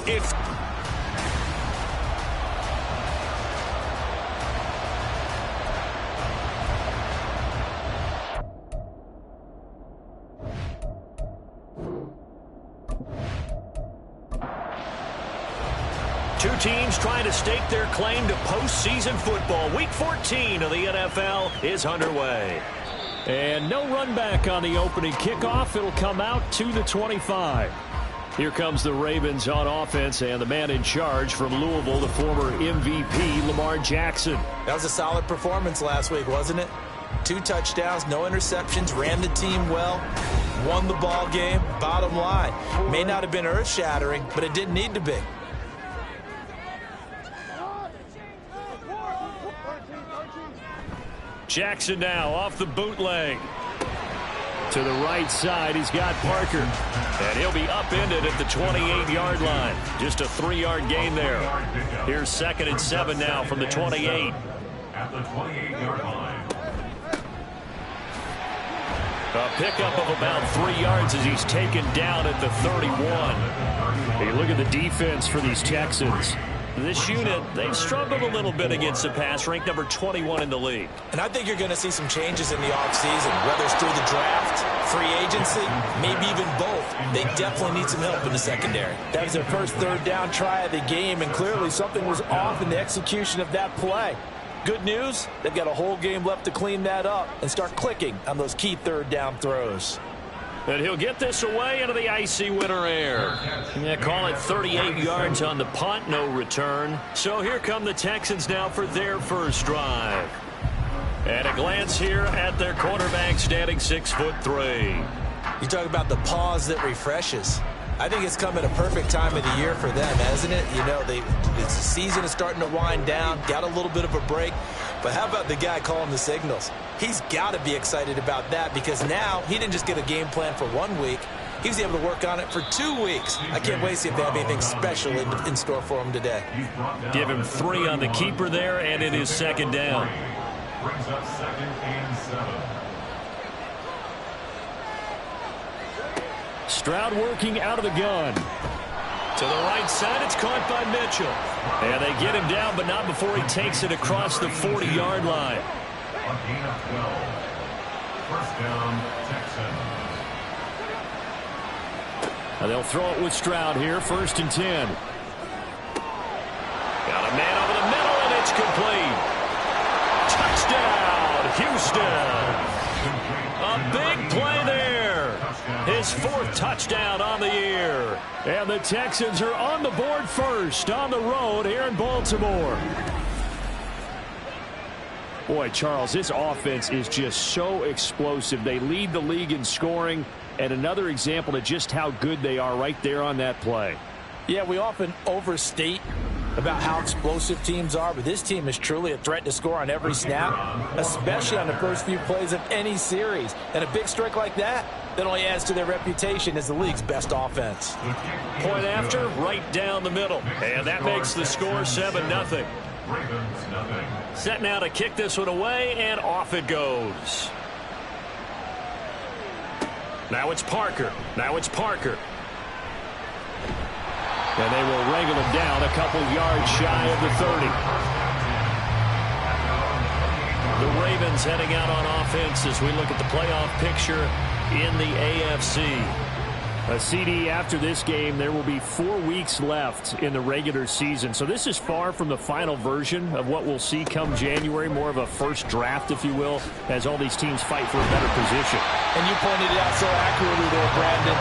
If two teams trying to stake their claim to postseason football. Week 14 of the NFL is underway. And no run back on the opening kickoff. It'll come out to the 25. Here comes the Ravens on offense, and the man in charge from Louisville, the former MVP, Lamar Jackson. That was a solid performance last week, wasn't it? 2 touchdowns, no interceptions, ran the team well, won the ball game. Bottom line, may not have been earth-shattering, but it didn't need to be. Jackson now off the bootleg. To the right side, he's got Parker. And he'll be upended at the 28-yard line. Just a 3-yard gain there. Here's 2nd and 7 now from the 28. At the 28-yard line. A pickup of about 3 yards as he's taken down at the 31. Hey, look at the defense for these Texans. This unit, they've struggled a little bit against the pass, ranked number 21 in the league. And I think you're going to see some changes in the offseason, whether it's through the draft, free agency, maybe even both. They definitely need some help in the secondary. That was their first 3rd down try of the game, and clearly something was off in the execution of that play. Good news, they've got a whole game left to clean that up and start clicking on those key 3rd down throws. And he'll get this away into the icy winter air. Yeah, call it 38 yards on the punt, no return. So here come the Texans now for their first drive. And a glance here at their quarterback, standing 6'3". You talk about the pause that refreshes. I think it's come at a perfect time of the year for them, hasn't it? You know, the season is starting to wind down, got a little bit of a break. But how about the guy calling the signals? He's got to be excited about that because now he didn't just get a game plan for 1 week. He was able to work on it for 2 weeks. I can't wait to see if they have anything special in store for him today. Give him 3 on the keeper there, and it is 2nd down. Brings up 2nd and 7. Stroud working out of the gun. To the right side, it's caught by Mitchell. And they get him down, but not before he takes it across the 40-yard line. A gain of 12. First down, Texans. Now they'll throw it with Stroud here, 1st and 10. Got a man over the middle, and it's complete. Touchdown, Houston. A big play there. His 4th touchdown on the year. And the Texans are on the board first on the road here in Baltimore. Boy, Charles, this offense is just so explosive. They lead the league in scoring, and another example of just how good they are right there on that play. Yeah, we often overstate about how explosive teams are, but this team is truly a threat to score on every snap, especially on the first few plays of any series. And a big strike like that only adds to their reputation as the league's best offense. Point after, right down the middle. And that makes the score 7-0. Set now to kick this one away, and off it goes. Now it's Parker. And they will wrangle him down a couple yards shy of the 30. The Ravens heading out on offense as we look at the playoff picture in the AFC. A CD after this game, there will be 4 weeks left in the regular season. So this is far from the final version of what we'll see come January, more of a first draft, if you will, as all these teams fight for a better position. And you pointed it out so accurately there, Brandon.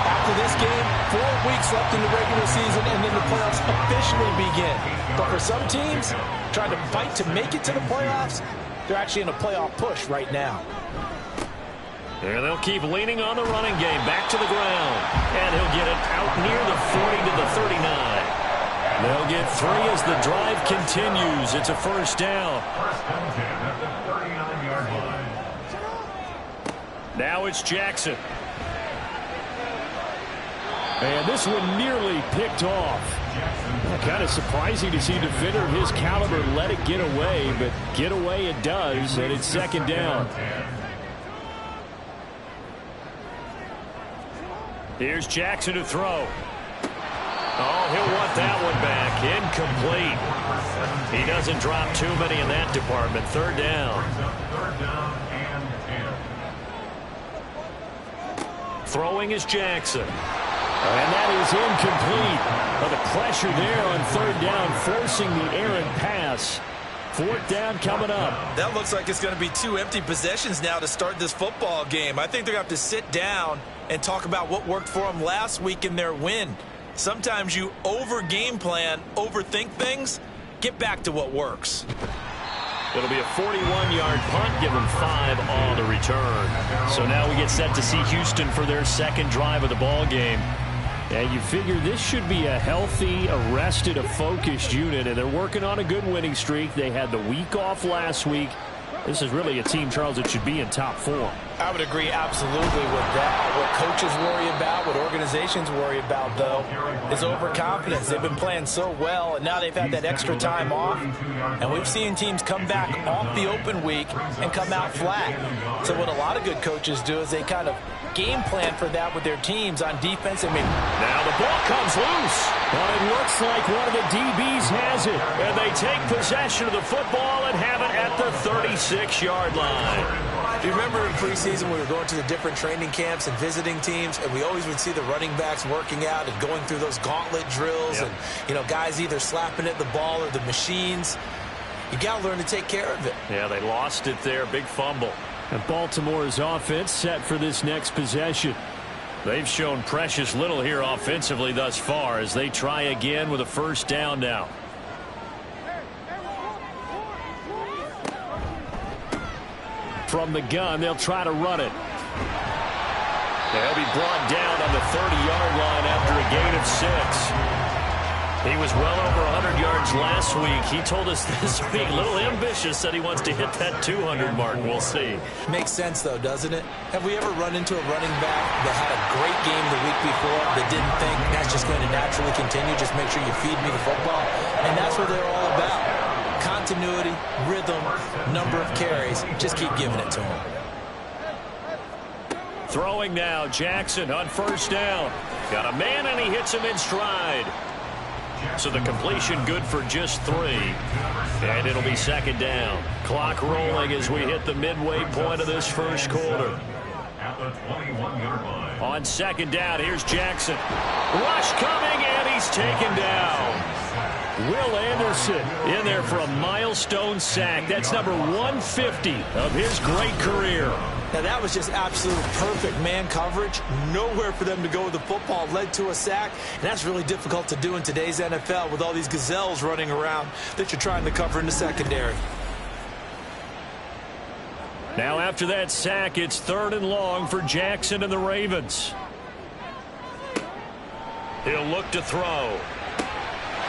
After this game, 4 weeks left in the regular season, and then the playoffs officially begin. But for some teams, trying to fight to make it to the playoffs, they're actually in a playoff push right now. And they'll keep leaning on the running game. Back to the ground. And he'll get it out near the 40 to the 39. They'll get 3 as the drive continues. It's a first down. First and 10 at the 39-yard line. Now it's Jackson. And this one nearly picked off. Kind of surprising to see a defender of his caliber let it get away, but get away it does, and it's 2nd down. Here's Jackson to throw. Oh, he'll want that one back. Incomplete. He doesn't drop too many in that department. Third down. Third down and 10. Throwing is Jackson. And that is incomplete. Well, the pressure there on third down, forcing the errant pass. Fourth down coming up. That looks like it's going to be 2 empty possessions now to start this football game. I think they're going to have to sit down and talk about what worked for them last week in their win. Sometimes you over-game plan, overthink things. Get back to what works. It'll be a 41-yard punt. Give them 5 on the return. So now we get set to see Houston for their second drive of the ball game. And you figure this should be a healthy, arrested, a focused unit, and they're working on a good winning streak. They had the week off last week. This is really a team, Charles, that should be in top form. I would agree absolutely with that. What coaches worry about, what organizations worry about, though, is overconfidence. They've been playing so well, and now they've had that extra time off. And we've seen teams come back off the open week and come out flat. So what a lot of good coaches do is they kind of game plan for that with their teams on defense. I mean, now the ball comes loose. But it looks like one of the DBs has it. And they take possession of the football and have it at the 36-yard line. Do you remember in preseason we were going to the different training camps and visiting teams, and we always would see the running backs working out and going through those gauntlet drills, and, you know, guys either slapping at the ball or the machines. You got to learn to take care of it. Yeah, they lost it there. Big fumble. And Baltimore's offense set for this next possession. They've shown precious little here offensively thus far as they try again with a first down now. From the gun, they'll try to run it. They'll be brought down on the 30-yard line after a gain of 6. He was well over 100 yards last week. He told us this week, a little ambitious, that he wants to hit that 200 mark. We'll see. Makes sense, though, doesn't it? Have we ever run into a running back that had a great game the week before that didn't think that's just going to naturally continue? Just make sure you feed me the football. And that's what they're all about. Continuity, rhythm, number of carries. Just keep giving it to him. Throwing now, Jackson on first down. Got a man, and he hits him in stride. So the completion good for just 3. And it'll be second down. Clock rolling as we hit the midway point of this first quarter. At the 21-yard line. On second down, here's Jackson. Rush coming, and he's taken down. Will Anderson in there for a milestone sack. That's number 150 of his great career. Now, that was just absolute perfect man coverage. Nowhere for them to go with the football. Led to a sack. And that's really difficult to do in today's NFL with all these gazelles running around that you're trying to cover in the secondary. Now, after that sack, it's 3rd and long for Jackson and the Ravens. He'll look to throw.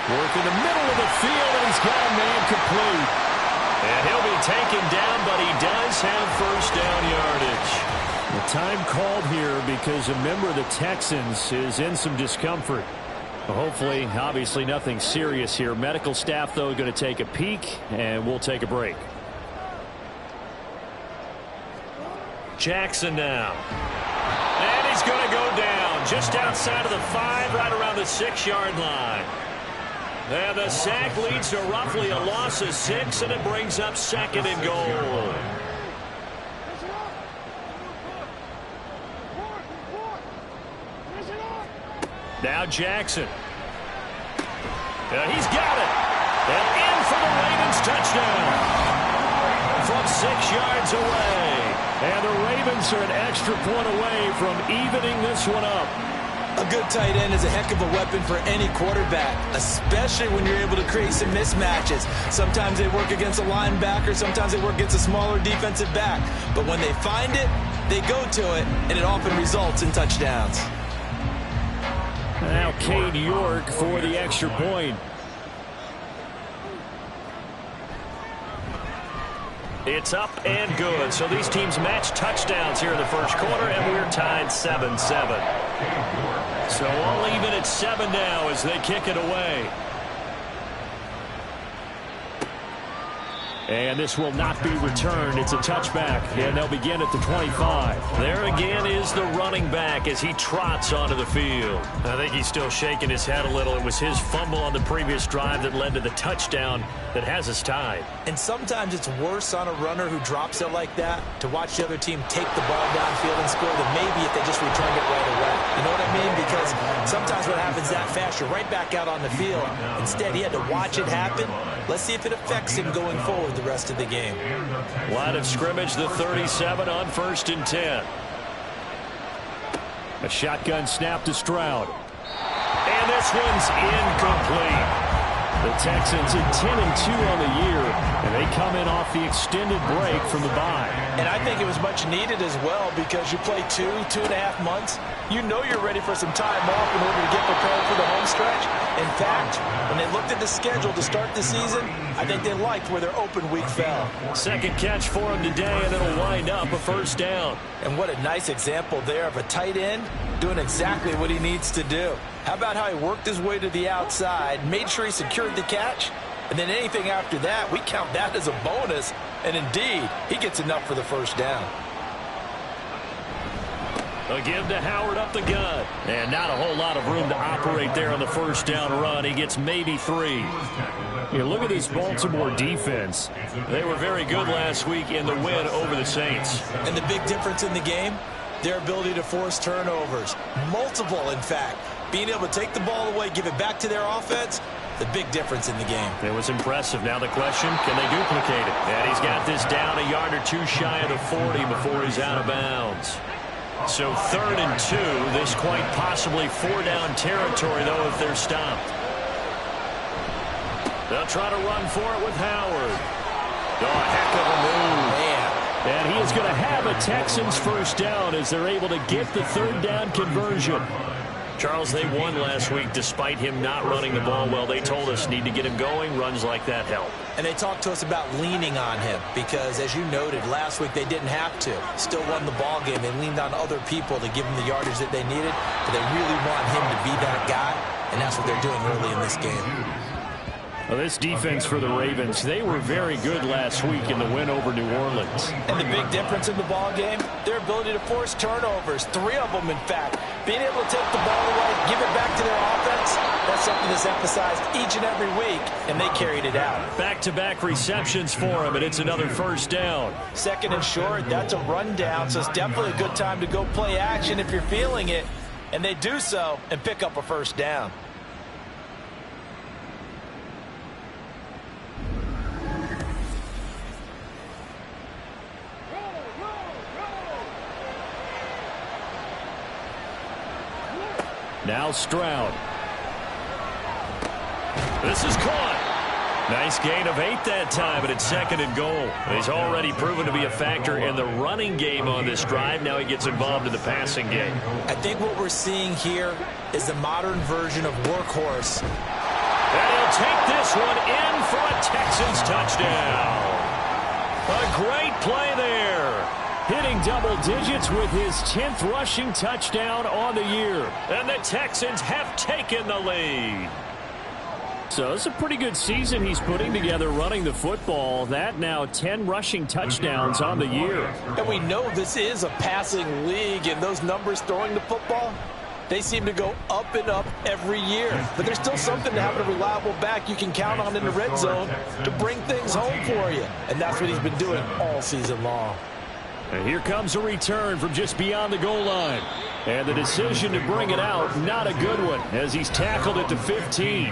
Work in the middle of the field, and he's got a man complete. And he'll be taken down, but he does have first down yardage. The time called here because a member of the Texans is in some discomfort. Well, hopefully, obviously nothing serious here. Medical staff, though, going to take a peek, and we'll take a break. Jackson now. And he's going to go down just outside of the 5, right around the 6-yard line. And the sack leads to roughly a loss of 6, and it brings up 2nd and goal. Now Jackson. He's got it. And in for the Ravens touchdown. From 6 yards away. And the Ravens are an extra point away from evening this one up. A good tight end is a heck of a weapon for any quarterback, especially when you're able to create some mismatches. Sometimes they work against a linebacker, sometimes they work against a smaller defensive back. But when they find it, they go to it, and it often results in touchdowns. Now Cade York for the extra point. It's up and good. So these teams match touchdowns here in the first quarter, and we're tied 7-7. So all even at 7 now as they kick it away. And this will not be returned. It's a touchback, and they'll begin at the 25. There again is the running back as he trots onto the field. I think he's still shaking his head a little. It was his fumble on the previous drive that led to the touchdown that has us tied. And sometimes it's worse on a runner who drops it like that to watch the other team take the ball downfield and score than maybe if they just returned it right away. You know what I mean? Because sometimes what happens that fast, you're right back out on the field. Instead, he had to watch it happen. Let's see if it affects him going forward the rest of the game. Line of scrimmage, the 37 on 1st and 10. A shotgun snap to Stroud. And this one's incomplete. The Texans at 10-2 on the year, and they come in off the extended break from the bye. And I think it was much needed as well because you play 2.5 months. You know you're ready for some time off in order to get prepared for the home stretch. In fact, when they looked at the schedule to start the season, I think they liked where their open week fell. Second catch for him today, and it'll wind up a first down. And what a nice example there of a tight end doing exactly what he needs to do. How about how he worked his way to the outside, made sure he secured the catch, and then anything after that, we count that as a bonus. And indeed, he gets enough for the first down. A give to Howard up the gut. And not a whole lot of room to operate there on the first down run. He gets maybe 3. You look at this Baltimore defense. They were very good last week in the win over the Saints. And the big difference in the game, their ability to force turnovers. Multiple, in fact. Being able to take the ball away, give it back to their offense, the big difference in the game. It was impressive. Now the question, can they duplicate it? And he's got this down a yard or two shy of the 40 before he's out of bounds. So 3rd and 2. This quite possibly 4-down territory, though, if they're stopped. They'll try to run for it with Howard. Oh, heck of a move. Man. And he is going to have a Texans first down as they're able to get the 3rd down conversion. Charles, they won last week despite him not running the ball well. They told us need to get him going. Runs like that help. And they talked to us about leaning on him because, as you noted, last week they didn't have to. Still won the ball game. They leaned on other people to give them the yardage that they needed, but they really want him to be that guy, and that's what they're doing early in this game. Well, this defense for the Ravens, they were very good last week in the win over New Orleans. And the big difference in the ball game, their ability to force turnovers, 3 of them, in fact. Being able to take the ball away, give it back to their offense, that's something that's emphasized each and every week, and they carried it out. Back-to-back receptions for him, and it's another first down. 2nd and short, that's a rundown, so it's definitely a good time to go play action if you're feeling it. And they do so and pick up a first down. Now Stroud. This is caught. Nice gain of 8 that time, but it's 2nd and goal. He's already proven to be a factor in the running game on this drive. Now he gets involved in the passing game. I think what we're seeing here is the modern version of workhorse. And he'll take this one in for a Texans touchdown. A great play there. Hitting double digits with his 10th rushing touchdown on the year. And the Texans have taken the lead. So it's a pretty good season he's putting together running the football. That now 10 rushing touchdowns on the year. And we know this is a passing league, and those numbers throwing the football, they seem to go up and up every year. But there's still something to having a reliable back you can count on in the red zone to bring things home for you. And that's what he's been doing all season long. And here comes a return from just beyond the goal line. And the decision to bring it out, not a good one, as he's tackled at the 15.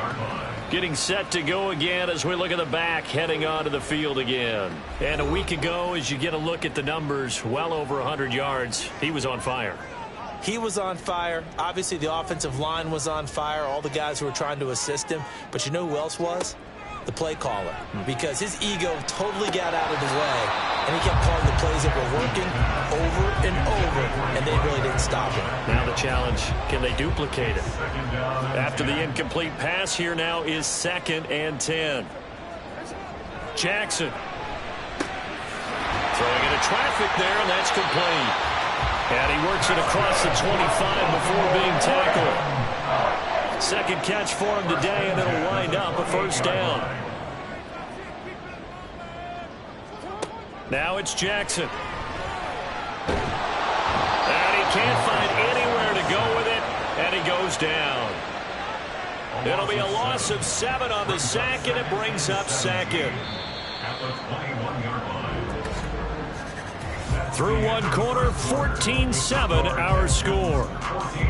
Getting set to go again as we look at the back, heading onto the field again. And a week ago, as you get a look at the numbers, well over 100 yards, he was on fire. He was on fire. Obviously, the offensive line was on fire, all the guys who were trying to assist him. But you know who else was? The play caller, because his ego totally got out of the way, and he kept calling the plays that were working over and over, and they really didn't stop him. Now the challenge, can they duplicate it? After the incomplete pass, here now is 2nd and 10. Jackson. Throwing into traffic there, and that's complete. And he works it across the 25 before being tackled. 2nd catch for him today, and it'll wind up a first down. Now it's Jackson. And he can't find anywhere to go with it, and he goes down. It'll be a loss of 7 on the sack, and it brings up second. At the 21-yard line. Through one quarter, 14-7 our score. 14.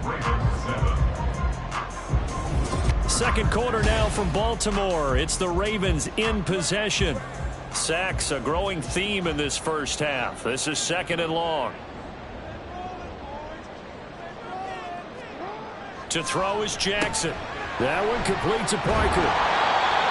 Ravens 7. Second quarter now from Baltimore. It's the Ravens in possession. Sacks a growing theme in this first half. This is 2nd and long. To throw is Jackson. That one complete to Parker.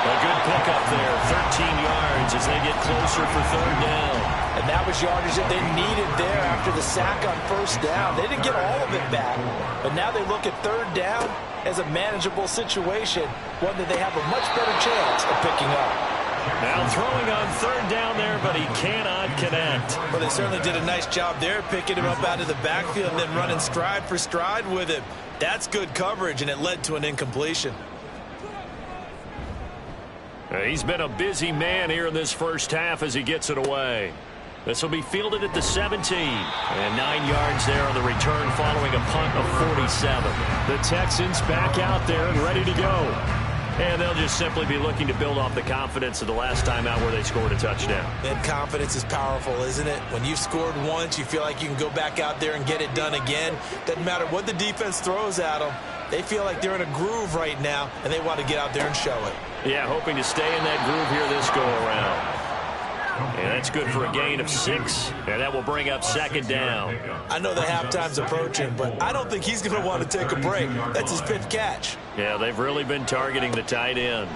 A good pickup there, 13 yards as they get closer for 3rd down. And that was yardage that they needed there after the sack on 1st down. They didn't get all of it back, but now they look at 3rd down as a manageable situation, one that they have a much better chance of picking up. Now throwing on 3rd down there, but he cannot connect. Well, they certainly did a nice job there, picking him up out of the backfield and then running stride for stride with him. That's good coverage, and it led to an incompletion. He's been a busy man here in this first half as he gets it away. This will be fielded at the 17. And 9 yards there on the return following a punt of 47. The Texans back out there and ready to go. And they'll just simply be looking to build off the confidence of the last time out where they scored a touchdown. And confidence is powerful, isn't it? When you've scored once, you feel like you can go back out there and get it done again. Doesn't matter what the defense throws at them. They feel like they're in a groove right now, and they want to get out there and show it. Yeah, hoping to stay in that groove here this go-around. And that's good for a gain of 6, and that will bring up 2nd down. I know the halftime's approaching, but I don't think he's going to want to take a break. That's his 5th catch. Yeah, they've really been targeting the tight end.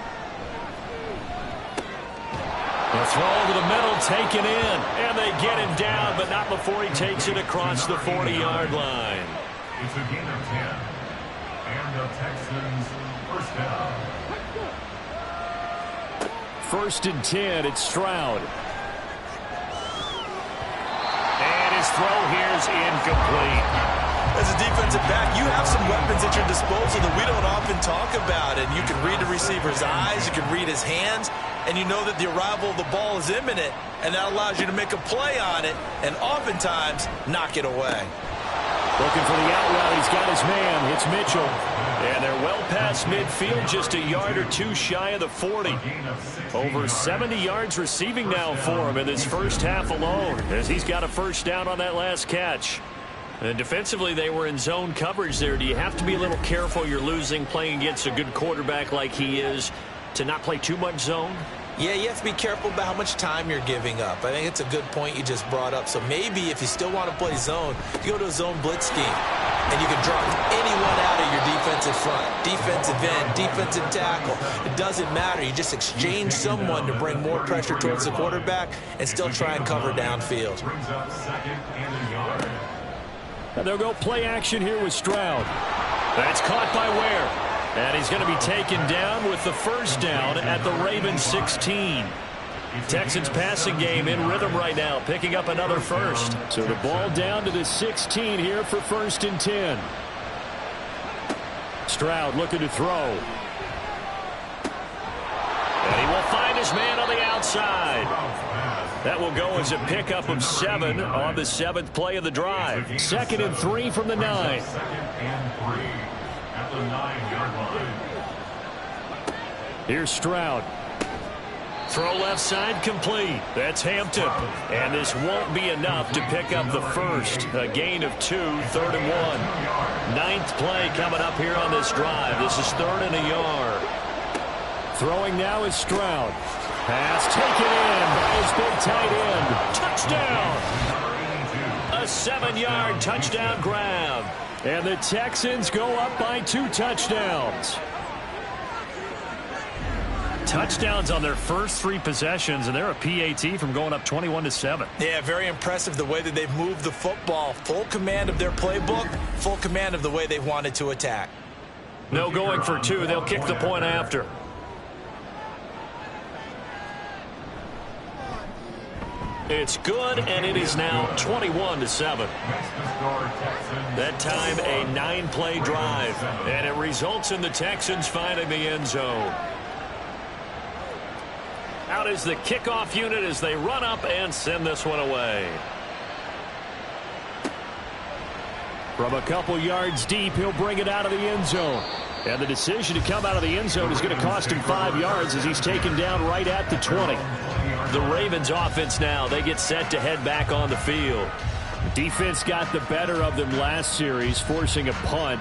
The throw over the middle, taken in, and they get him down, but not before he takes it across the 40-yard line. It's a gain of 10. And the Texans 1st down. 1st and 10, it's Stroud. And his throw here's incomplete. As a defensive back, you have some weapons at your disposal that we don't often talk about. And you can read the receiver's eyes, you can read his hands, and you know that the arrival of the ball is imminent, and that allows you to make a play on it and oftentimes knock it away. Looking for the out route. He's got his man. It's Mitchell. And they're well past midfield, just a yard or 2 shy of the 40. Over 70 yards receiving now for him in this first half alone, as he's got a 1st down on that last catch. And defensively, they were in zone coverage there. Do you have to be a little careful? You're losing, playing against a good quarterback like he is, to not play too much zone? Yeah, you have to be careful about how much time you're giving up. I think it's a good point you just brought up. So maybe if you still want to play zone, you go to a zone blitz scheme. And you can drop anyone out of your defensive front, defensive end, defensive tackle. It doesn't matter. You just exchange someone to bring more pressure towards the quarterback and still try and cover downfield. Brings up 2nd and a yard. And they'll go play action here with Stroud. That's caught by Ware. And he's going to be taken down with the 1st down at the Ravens 16. Texans passing game in rhythm right now, picking up another 1st. So the ball down to the 16 here for 1st and 10. Stroud looking to throw. And he will find his man on the outside. That will go as a pickup of 7 on the 7th play of the drive. 2nd and 3 from the 9. 2nd and 3 at the 9-yard line. Here's Stroud. Throw left side complete. That's Hampton. And this won't be enough to pick up the 1st. A gain of 2, 3rd and 1. 9th play coming up here on this drive. This is 3rd and a yard. Throwing now is Stroud. Pass taken in by his big tight end. Touchdown. A 7-yard touchdown grab. And the Texans go up by 2 touchdowns. Touchdowns on their first 3 possessions, and they're a PAT from going up 21-7. Yeah, very impressive the way that they've moved the football. Full command of their playbook, full command of the way they've wanted to attack. No going for 2. They'll kick the point after. It's good, and it is now 21-7. That time a 9-play drive, and it results in the Texans finding the end zone. Out is the kickoff unit as they run up and send this one away. From a couple yards deep, he'll bring it out of the end zone. And the decision to come out of the end zone is going to cost him 5 yards as he's taken down right at the 20. The Ravens offense now, they get set to head back on the field. The defense got the better of them last series, forcing a punt.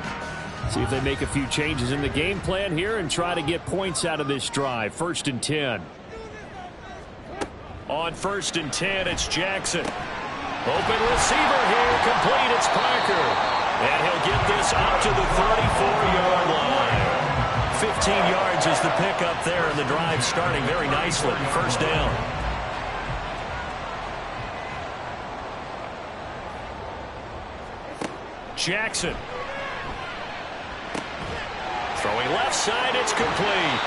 See if they make a few changes in the game plan here and try to get points out of this drive. 1st and 10. On 1st and 10, it's Jackson. Open receiver here, complete, it's Parker. And he'll get this up to the 34-yard line. 15 yards is the pickup there, and the drive starting very nicely. 1st down. Jackson. Throwing left side, it's complete.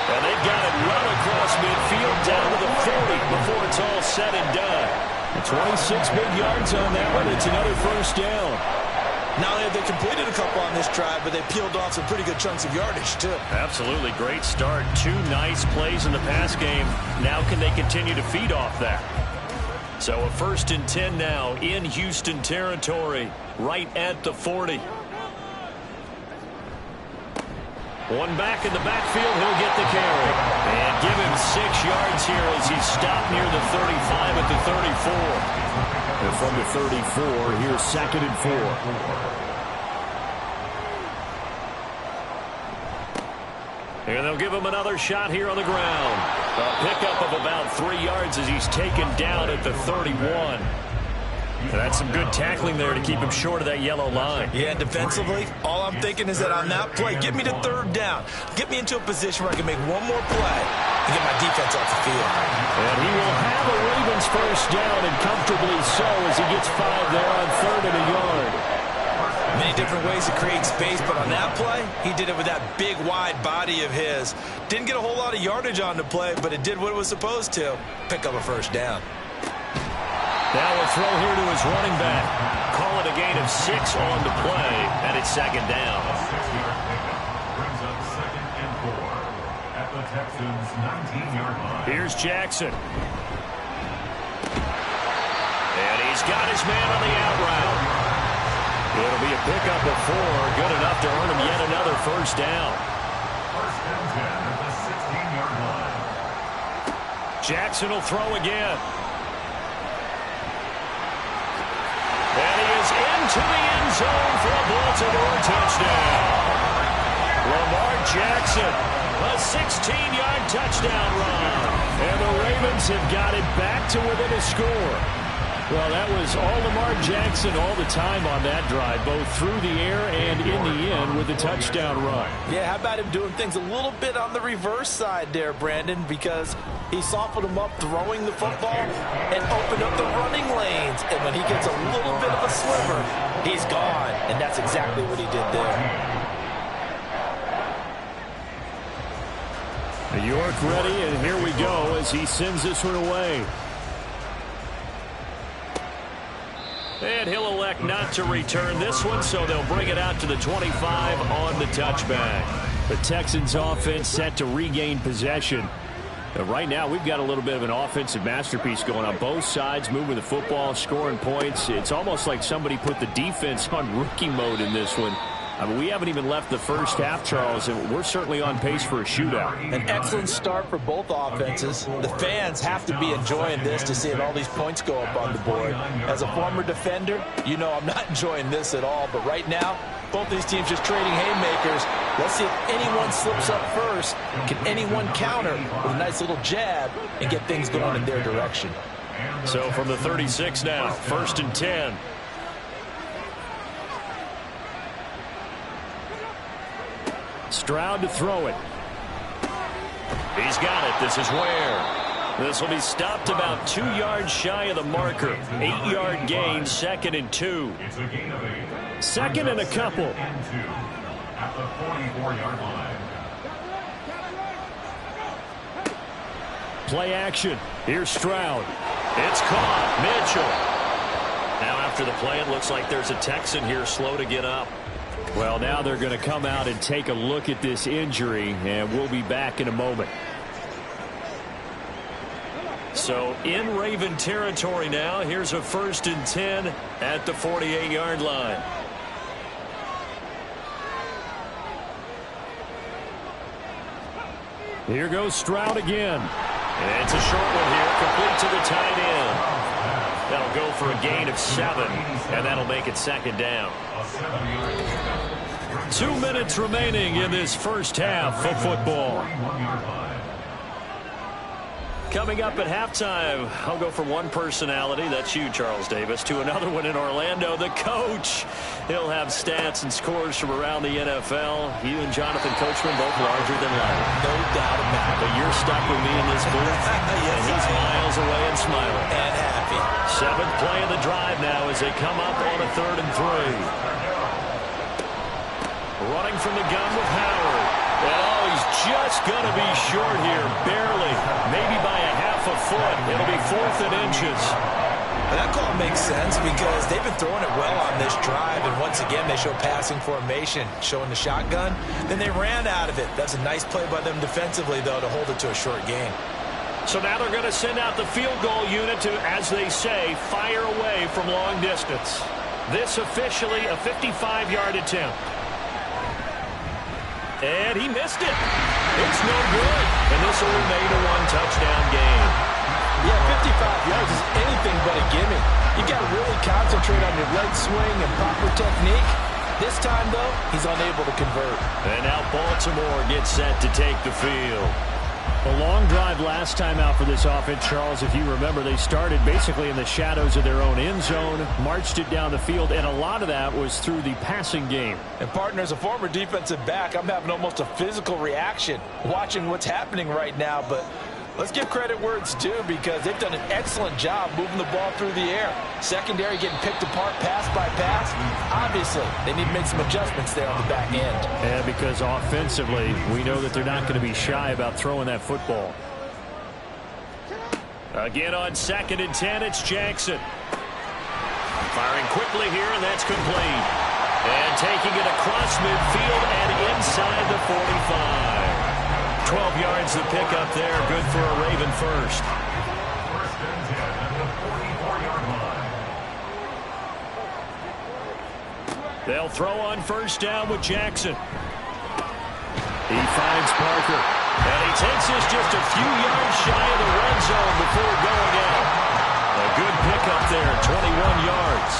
And they've got it run across midfield down to the 40 before it's all said and done. 26 big yards on that one. It's another 1st down. Not only have they completed a couple on this drive, but they peeled off some pretty good chunks of yardage, too. Absolutely great start. 2 nice plays in the pass game. Now can they continue to feed off that? So a 1st and 10 now in Houston territory, right at the 40. One back in the backfield, he'll get the carry. And give him 6 yards here as he's stopped near the 35 at the 34. And from the 34, here's 2nd and 4. And they'll give him another shot here on the ground. A pickup of about 3 yards as he's taken down at the 31. And that's some good tackling there to keep him short of that yellow line. Yeah, and defensively, all I'm thinking is that on that play, get me to 3rd down. Get me into a position where I can make one more play and get my defense off the field. And he will have a Ravens 1st down, and comfortably so, as he gets 5 there on 3rd and a yard. Many different ways to create space, but on that play, he did it with that big, wide body of his. Didn't get a whole lot of yardage on the play, but it did what it was supposed to. Pick up a 1st down. Now a throw here to his running back. Call it a gain of 6 on the play, and it's 2nd down. Brings up 2nd and 4 at the Texans' 19-yard line. Here's Jackson. And he's got his man on the out route. It'll be a pickup of 4, good enough to earn him yet another 1st down. 1st and 10 at the 16-yard line. Jackson will throw again. And he is into the end zone for a Baltimore touchdown. Lamar Jackson, a 16-yard touchdown run. And the Ravens have got it back to within a score. Well, that was all Lamar Jackson all the time on that drive, both through the air and in the end with a touchdown run. Yeah, how about him doing things a little bit on the reverse side there, Brandon, because he softened him up throwing the football and opened up the running lanes. And when he gets a little bit of a sliver, he's gone. And that's exactly what he did there. York ready, and here we go as he sends this one away. And he'll elect not to return this one, so they'll bring it out to the 25 on the touchback. The Texans offense set to regain possession. Right now, we've got a little bit of an offensive masterpiece going on both sides, moving the football, scoring points. It's almost like somebody put the defense on rookie mode in this one. I mean, we haven't even left the first half, Charles, and we're certainly on pace for a shootout. An excellent start for both offenses. The fans have to be enjoying this to see all these points go up on the board. As a former defender, you know I'm not enjoying this at all, but right now, both these teams just trading haymakers. Let's see if anyone slips up first. Can anyone counter with a nice little jab and get things going in their direction? So from the 36 now, 1st and 10. Stroud to throw it. He's got it. This is Ware. This will be stopped about 2 yards shy of the marker. 8-yard gain, 2nd and 2. It's a gain of 8. 2nd and a couple. And 2 at the 44-yard line. Play action. Here's Stroud. It's caught. Mitchell. Now after the play, it looks like there's a Texan here slow to get up. Well, now they're going to come out and take a look at this injury, and we'll be back in a moment. So in Raven territory now. Here's a 1st and 10 at the 48-yard line. Here goes Stroud again. And it's a short one here, complete to the tight end. That'll go for a gain of 7, and that'll make it 2nd down. 2 minutes remaining in this first half of football. Coming up at halftime, I'll go from one personality, that's you, Charles Davis, to another one in Orlando, the coach. He'll have stats and scores from around the NFL. You and Jonathan Coachman both larger than life. No doubt about it. But you're stuck with me in this booth, Yes, and he's miles away and smiling. And happy. 7th play of the drive now as they come up on a 3rd and 3. Running from the gun with Howard. And he's just going to be short here, barely. Maybe by a half a foot. It'll be 4th and inches. But that call makes sense because they've been throwing it well on this drive, and once again they show passing formation, showing the shotgun. Then they ran out of it. That's a nice play by them defensively, though, to hold it to a short game. So now they're going to send out the field goal unit to, as they say, fire away from long distance. This officially a 55-yard attempt. And he missed it. It's no good. And this will remain a 1-touchdown game. Yeah, 55 yards is anything but a gimme. You got to really concentrate on your leg swing and proper technique. This time, though, he's unable to convert. And now Baltimore gets set to take the field. A long drive last time out for this offense, Charles. If you remember, they started basically in the shadows of their own end zone, marched it down the field, and a lot of that was through the passing game. And, partner, as a former defensive back, I'm having almost a physical reaction watching what's happening right now. But let's give credit where it's due because they've done an excellent job moving the ball through the air. Secondary getting picked apart pass by pass. Obviously, they need to make some adjustments there on the back end. And because offensively, we know that they're not going to be shy about throwing that football. Again on 2nd and 10, it's Jackson. Firing quickly here, and that's complete. And taking it across midfield and inside the 45. 12 yards the pick up there. Good for a Raven first. 1st and 10 at the 44-yard line. They'll throw on 1st down with Jackson. He finds Parker. And he takes this just a few yards shy of the red zone before going out. A good pickup there, 21 yards.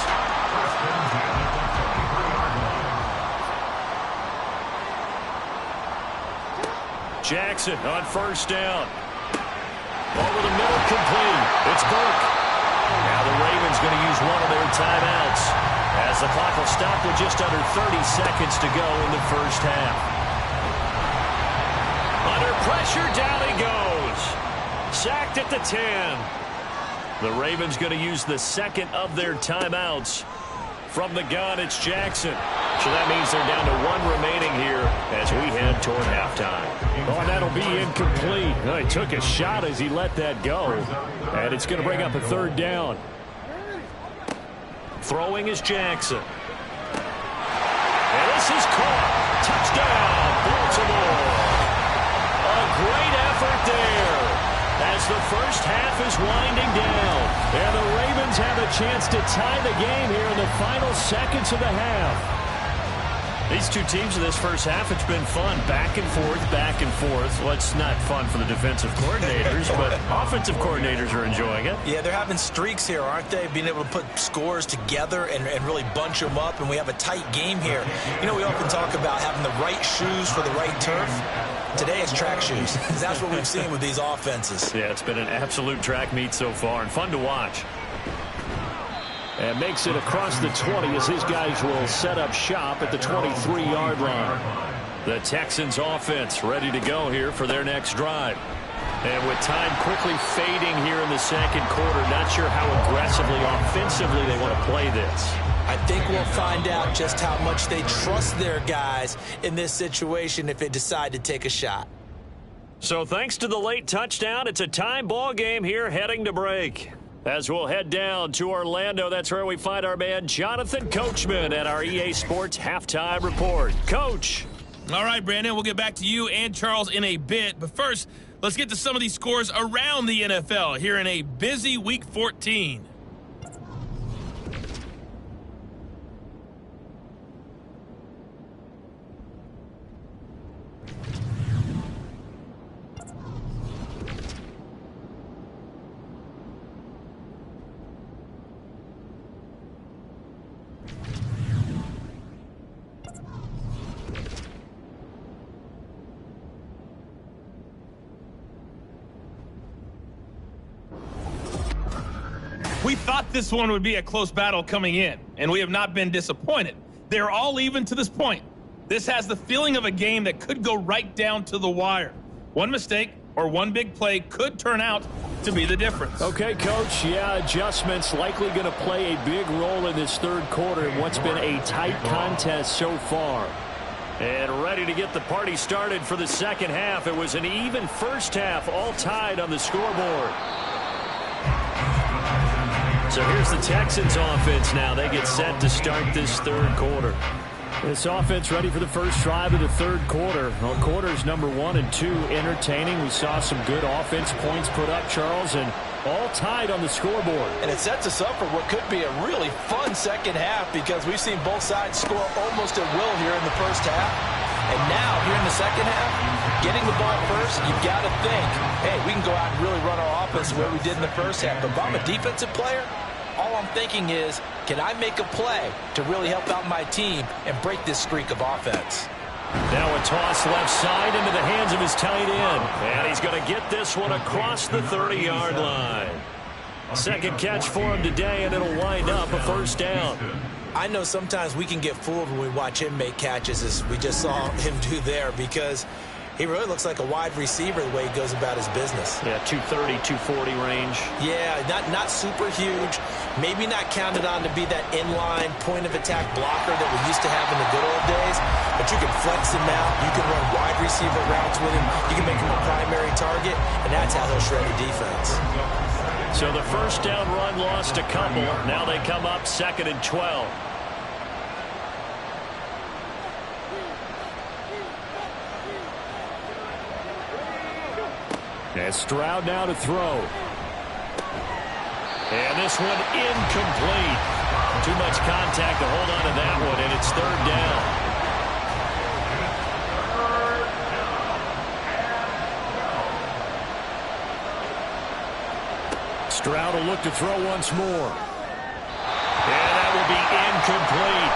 1st and 10 at the 44-yard line. Jackson on 1st down. Over the middle, complete. It's Burke. Now the Ravens going to use one of their timeouts as the clock will stop with just under 30 seconds to go in the first half. Under pressure, down he goes. Sacked at the 10. The Ravens going to use the 2nd of their timeouts. From the gun, it's Jackson. So that means they're down to 1 remaining here as we head toward halftime. Oh, and that'll be incomplete. Oh, he took a shot as he let that go. And it's going to bring up a 3rd down. Throwing is Jackson. And this is caught. Touchdown, Baltimore. A great effort there as the first half is winding down. And the Ravens have a chance to tie the game here in the final seconds of the half. These two teams in this first half, it's been fun. Back and forth, back and forth. Well, it's not fun for the defensive coordinators, but offensive coordinators are enjoying it. Yeah, they're having streaks here, aren't they? Being able to put scores together and really bunch them up, and we have a tight game here. You know, we often talk about having the right shoes for the right turf. Today it's track shoes. That's what we've seen with these offenses. Yeah, it's been an absolute track meet so far and fun to watch. And makes it across the 20 as his guys will set up shop at the 23-yard line. The Texans offense ready to go here for their next drive. And with time quickly fading here in the 2nd quarter, not sure how aggressively, offensively they want to play this. I think we'll find out just how much they trust their guys in this situation if they decide to take a shot. So thanks to the late touchdown, it's a time ball game here heading to break. As we'll head down to Orlando, that's where we find our man Jonathan Coachman at our EA Sports Halftime Report. Coach. All right, Brandon, we'll get back to you and Charles in a bit. But first, let's get to some of these scores around the NFL here in a busy Week 14. We thought this one would be a close battle coming in, and we have not been disappointed. They're all even to this point. This has the feeling of a game that could go right down to the wire. One mistake or one big play could turn out to be the difference. Okay, Coach. Yeah, adjustments likely going to play a big role in this third quarter in what's been a tight contest so far. And ready to get the party started for the second half. It was an even first half, all tied on the scoreboard. So here's the Texans offense now. They get set to start this third quarter. This offense ready for the first drive of the third quarter. Well, quarters number 1 and 2 entertaining. We saw some good offense points put up, Charles, and all tied on the scoreboard. And it sets us up for what could be a really fun second half because we've seen both sides score almost at will here in the first half. And now, here in the second half, getting the ball first, you've got to think, hey, we can go out and really run our offense the way we did in the first half. But if I'm a defensive player, all I'm thinking is, can I make a play to really help out my team and break this streak of offense? Now a toss left side into the hands of his tight end. And he's going to get this one across the 30-yard line. Second catch for him today, and it'll wind up a first down. I know sometimes we can get fooled when we watch him make catches, as we just saw him do there, because he really looks like a wide receiver the way he goes about his business. Yeah, 230, 240 range. Yeah, not super huge. Maybe not counted on to be that inline point-of-attack blocker that we used to have in the good old days. But you can flex him out. You can run wide receiver routes with him. You can make him a primary target, and that's how he'll shred the defense. So the first down run lost a couple. Now they come up 2nd and 12. And Stroud now to throw. And this one incomplete. Too much contact to hold on to that one, and it's third down. Stroud will look to throw once more. And that will be incomplete.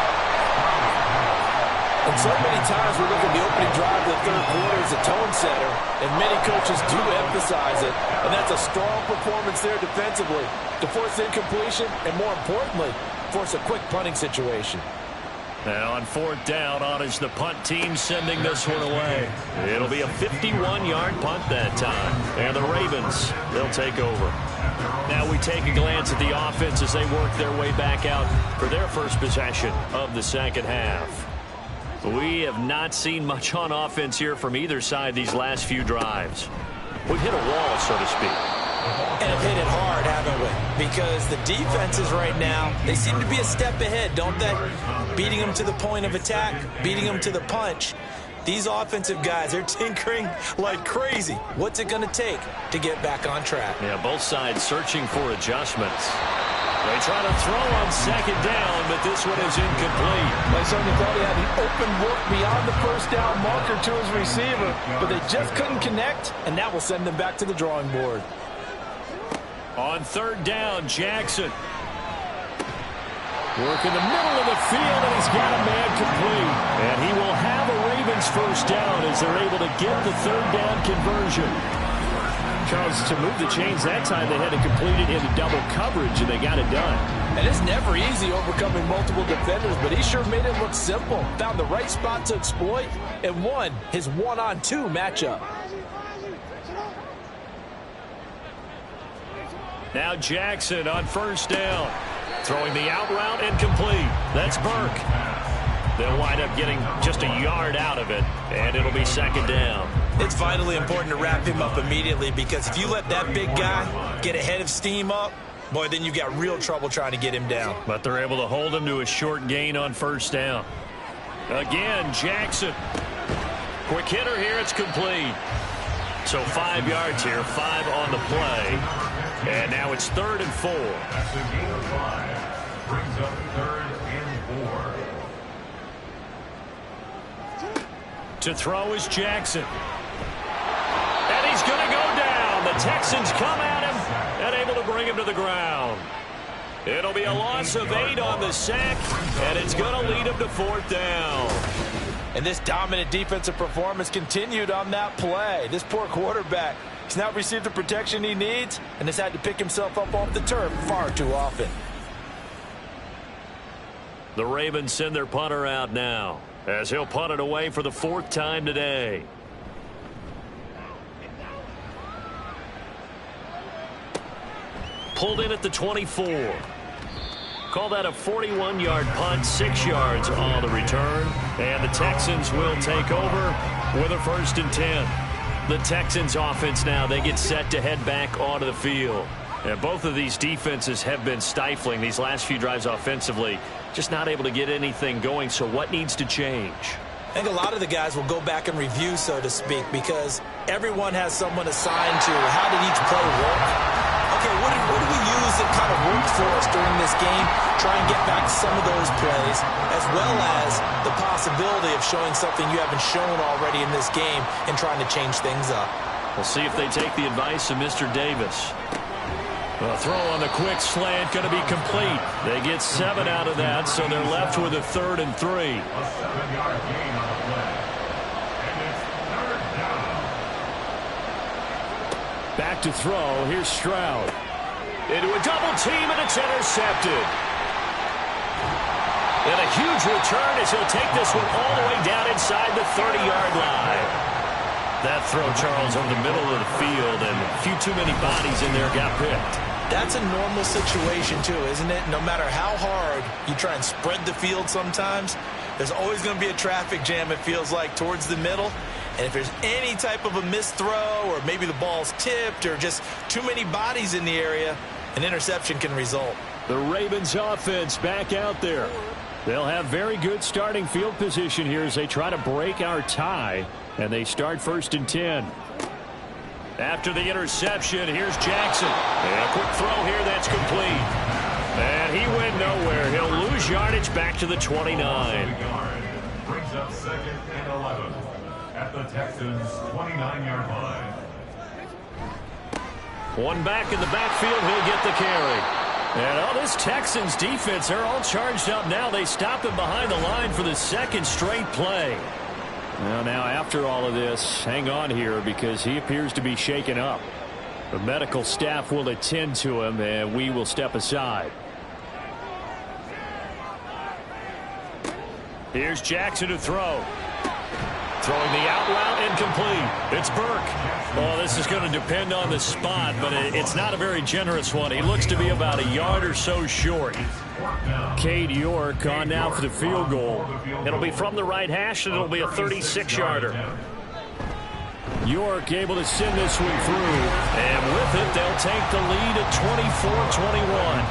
And so many times we look at the opening drive of the third quarter as a tone setter, and many coaches do emphasize it. And that's a strong performance there defensively to force incompletion and, more importantly, force a quick punting situation. Now on fourth down, honors the punt team sending this one away. It'll be a 51-yard punt that time. And the Ravens, they'll take over. Now we take a glance at the offense as they work their way back out for their first possession of the second half. We have not seen much on offense here from either side these last few drives. We've hit a wall, so to speak. And have hit it hard, haven't we? Because the defenses right now, they seem to be a step ahead, don't they? Beating them to the point of attack, beating them to the punch. These offensive guys, they're tinkering like crazy. What's it going to take to get back on track? Yeah, both sides searching for adjustments. They try to throw on second down, but this one is incomplete. They certainly thought he had an open look beyond the first down marker to his receiver, but they just couldn't connect, and that will send them back to the drawing board. On third down, Jackson. Work in the middle of the field, and he's got a man complete. And he will have a Ravens first down as they're able to get the third down conversion. Charles, to move the chains that time, they had to complete it into double coverage, and they got it done. And it's never easy overcoming multiple defenders, but he sure made it look simple. Found the right spot to exploit and won his one-on-two matchup. Now Jackson on first down. Throwing the out route and complete. That's Burke. They'll wind up getting just a yard out of it, and it'll be second down. It's vitally important to wrap him up immediately, because if you let that big guy get ahead of steam up, boy, then you've got real trouble trying to get him down. But they're able to hold him to a short gain on first down. Again, Jackson. Quick hitter here, it's complete. So 5 yards here, 5 on the play. And now it's 3rd and 4. That's a gain of 5. Brings up 3rd and 4. To throw is Jackson. And he's going to go down. The Texans come at him and able to bring him to the ground. It'll be a loss of 8 on the sack, and it's going to lead him to 4th down. And this dominant defensive performance continued on that play. This poor quarterback, he's not received the protection he needs and has had to pick himself up off the turf far too often. The Ravens send their punter out now, as he'll punt it away for the 4th time today. Pulled in at the 24. Call that a 41-yard punt, 6 yards on the return. And the Texans will take over with a 1st and 10. The Texans offense now, they get set to head back onto the field. And both of these defenses have been stifling these last few drives offensively. Just not able to get anything going. So what needs to change? I think a lot of the guys will go back and review, so to speak, because everyone has someone assigned to how did each play work. Okay, what do we use that kind of worked for us during this game? Try and get back some of those plays, as well as the possibility of showing something you haven't shown already in this game and trying to change things up. We'll see if they take the advice of Mr. Davis. A throw on the quick slant going to be complete. They get 7 out of that, so they're left with a 3rd and 3. A 7-yard gain on the play. And it's 3rd down. Back to throw. Here's Stroud. Into a double team, and it's intercepted. And a huge return as he'll take this one all the way down inside the 30-yard line. That throw, Charles, over the middle of the field, and a few too many bodies in there got picked. That's a normal situation, too, isn't it? No matter how hard you try and spread the field sometimes, there's always going to be a traffic jam, it feels like, towards the middle. And if there's any type of a missed throw or maybe the ball's tipped or just too many bodies in the area, an interception can result. The Ravens offense back out there. They'll have very good starting field position here as they try to break our tie. And they start 1st and 10. After the interception, here's Jackson. And a quick throw here that's complete. And he went nowhere. He'll lose yardage back to the 29. Brings up 2nd and 11 at the Texans' 29-yard line. One back in the backfield, he'll get the carry. And this Texans defense, they're all charged up now. They stop him behind the line for the 2nd straight play. Well, now after all of this, hang on here because he appears to be shaken up. The medical staff will attend to him, and we will step aside. Here's Jackson to throw. Throwing the out route incomplete. It's Burke. Oh, this is going to depend on the spot, but it's not a very generous one. He looks to be about a yard or so short. Cade York on now for the field goal. It'll be from the right hash, and it'll be a 36-yarder. York able to send this one through. And with it, they'll take the lead at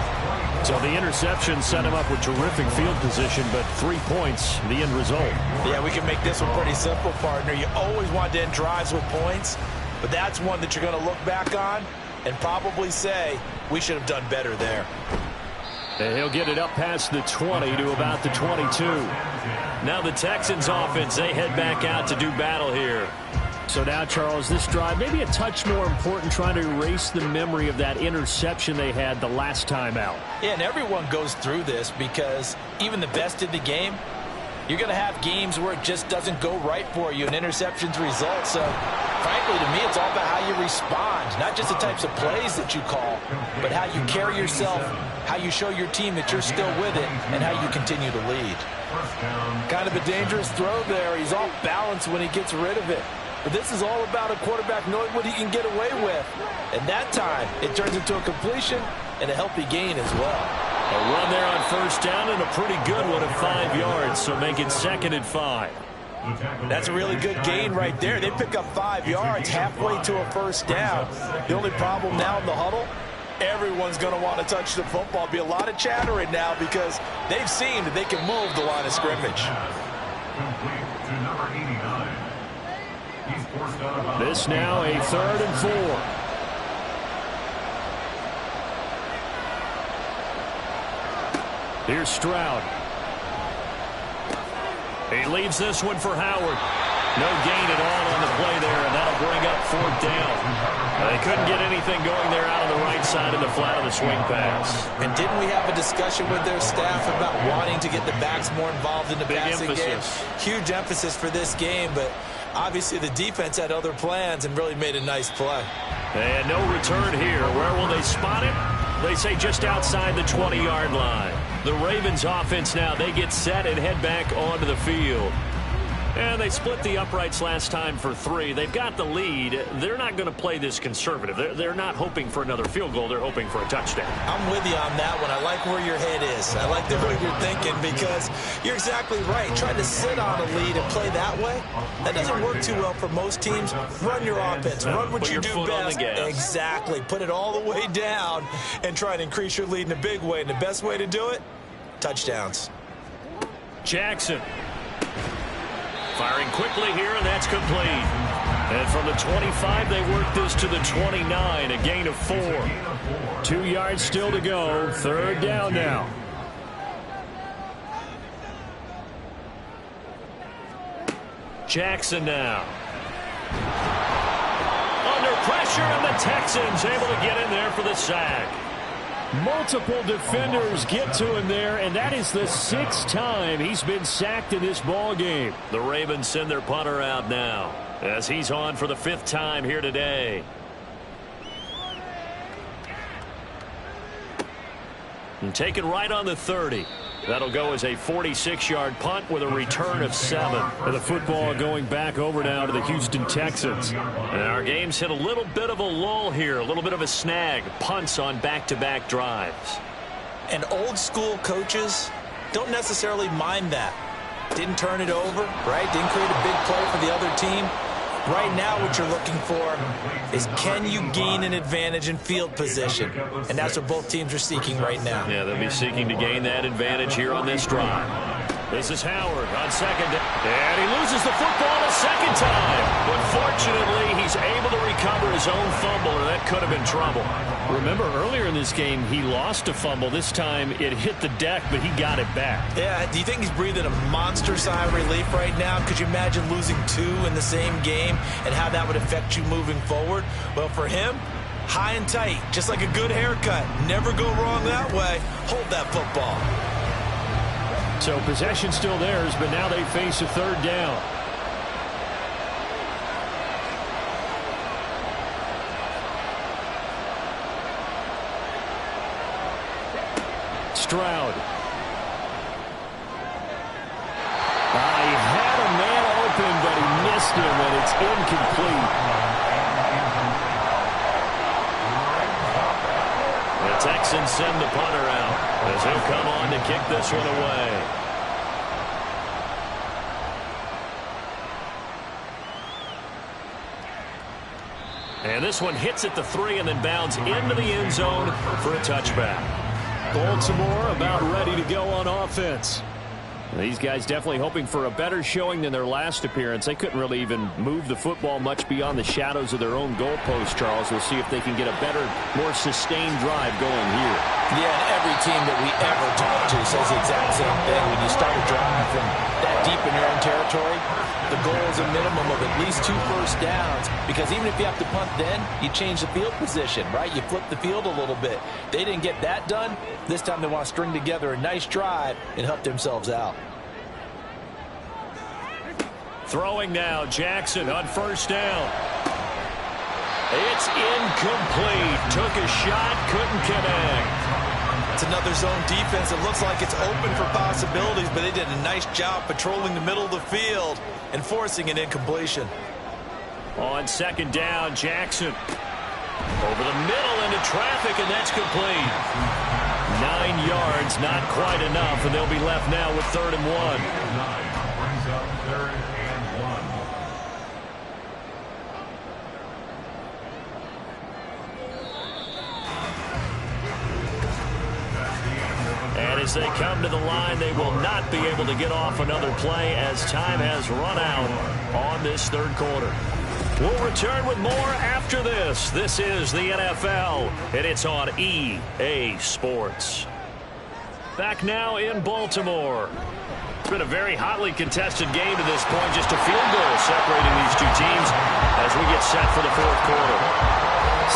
24-21. So the interception set him up with terrific field position, but 3 points, the end result. Yeah, we can make this one pretty simple, partner. You always want to end drives with points, but that's one that you're going to look back on and probably say, we should have done better there. And he'll get it up past the 20 to about the 22. Now the Texans offense, they head back out to do battle here. So now, Charles, this drive maybe a touch more important, trying to erase the memory of that interception they had the last time out. Yeah, and everyone goes through this because even the best in the game, you're going to have games where it just doesn't go right for you, and interceptions result. So, frankly, to me, it's all about how you respond, not just the types of plays that you call, but how you carry yourself, how you show your team that you're still with it, and how you continue to lead. Kind of a dangerous throw there. He's off balance when he gets rid of it. But this is all about a quarterback knowing what he can get away with. And that time, it turns into a completion and a healthy gain as well. A run there on 1st down and a pretty good one at 5 yards, so make it 2nd and 5. That's a really good gain right there. They pick up 5 yards halfway to a 1st down. The only problem now in the huddle, everyone's going to want to touch the football. Be a lot of chattering now because they've seen that they can move the line of scrimmage. Complete to number 89. He's forced out of bounds. This now a 3rd and 4. Here's Stroud. He leaves this one for Howard. No gain at all on the play there, and that'll bring up 4th down. They couldn't get anything going there out on the right side of the flat of the swing pass. And didn't we have a discussion with their staff about wanting to get the backs more involved in the passing game? Huge emphasis for this game, but obviously the defense had other plans and really made a nice play. And no return here. Where will they spot him? They say just outside the 20-yard line. The Ravens offense now, they get set and head back onto the field. And they split the uprights last time for 3. They've got the lead. They're not going to play this conservative. They're not hoping for another field goal. They're hoping for a touchdown. I'm with you on that one. I like where your head is. I like the way you're thinking because you're exactly right. Trying to sit on a lead and play that way, that doesn't work too well for most teams. Run your offense. Run what you do best. Exactly. Put it all the way down and try and increase your lead in a big way. And the best way to do it, touchdowns. Jackson. Firing quickly here, and that's complete. And from the 25, they work this to the 29, a gain of 4. 2 yards still to go. 3rd down now. Jackson now. Under pressure, and the Texans able to get in there for the sack. Multiple defenders get to him there, and that is the 6th time he's been sacked in this ball game. The Ravens send their punter out now as he's on for the 5th time here today. And taken right on the 30. That'll go as a 46-yard punt with a return of 7. And the football going back over now to the Houston Texans. And our game's hit a little bit of a lull here, a little bit of a snag. Punts on back-to-back drives. And old-school coaches don't necessarily mind that. Didn't turn it over, right? Didn't create a big play for the other team. Right now what you're looking for is can you gain an advantage in field position? And that's what both teams are seeking right now. Yeah, they'll be seeking to gain that advantage here on this drive. This is Howard on 2nd down. And he loses the football a 2nd time. But fortunately, he's able to recover his own fumble, or that could have been trouble. Remember, earlier in this game, he lost a fumble. This time, it hit the deck, but he got it back. Yeah, do you think he's breathing a monster sigh of relief right now? Could you imagine losing 2 in the same game and how that would affect you moving forward? Well, for him, high and tight, just like a good haircut. Never go wrong that way. Hold that football. So possession still theirs, but now they face a 3rd down. Stroud. He had a man open, but he missed him, and it's incomplete. The Texans send the punter out as he'll come on to kick this one away. And this one hits at the 3 and then bounds into the end zone for a touchback. Baltimore about ready to go on offense. These guys definitely hoping for a better showing than their last appearance. They couldn't really even move the football much beyond the shadows of their own goalpost, Charles. We'll see if they can get a better, more sustained drive going here. Yeah, and every team that we ever talk to says the exact same thing. When you start a drive from that deep in your own territory, the goal is a minimum of at least 2 first downs, because even if you have to punt then, you change the field position, right? You flip the field a little bit. They didn't get that done. This time they want to string together a nice drive and help themselves out. Throwing now, Jackson on 1st down. It's incomplete. Took a shot, couldn't connect. It's another zone defense. It looks like it's open for possibilities, but they did a nice job patrolling the middle of the field and forcing an incompletion. On 2nd down, Jackson. Over the middle into traffic, and that's complete. 9 yards, not quite enough, and they'll be left now with 3rd and 1. Brings up 3rd and 1. And as they come to the line, they will not be able to get off another play as time has run out on this 3rd quarter. We'll return with more after this. This is the NFL, and it's on EA Sports. Back now in Baltimore. It's been a very hotly contested game to this point. Just a field goal separating these two teams as we get set for the fourth quarter.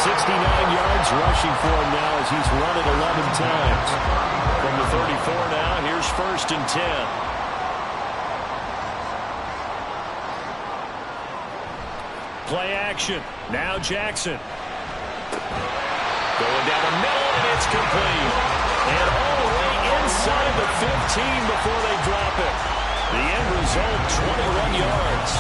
69 yards rushing for him now as he's run it 11 times. From the 34 now, here's 1st and 10. Play action. Now Jackson. Going down the middle, and it's complete. And all the way inside the 15 before they drop it. The end result, 21 yards.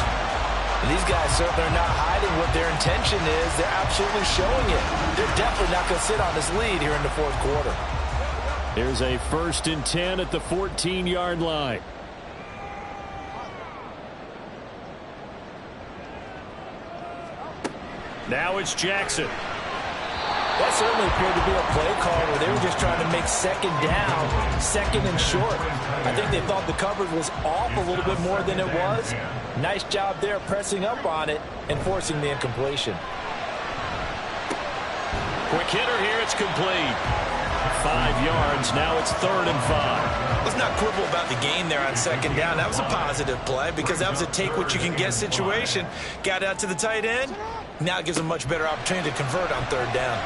And these guys certainly are not hiding what their intention is. They're absolutely showing it. They're definitely not going to sit on this lead here in the fourth quarter. Here's a 1st and 10 at the 14-yard line. Now it's Jackson. That certainly appeared to be a play call where they were just trying to make 2nd down, 2nd and short. I think they thought the coverage was off a little bit more than it was. Nice job there pressing up on it and forcing the incompletion. Quick hitter here, it's complete. 5 yards, now it's 3rd and 5. Let's not quibble about the gain there on 2nd down. That was a positive play because that was a take-what-you-can-get situation. Got out to the tight end. Now it gives them a much better opportunity to convert on 3rd down.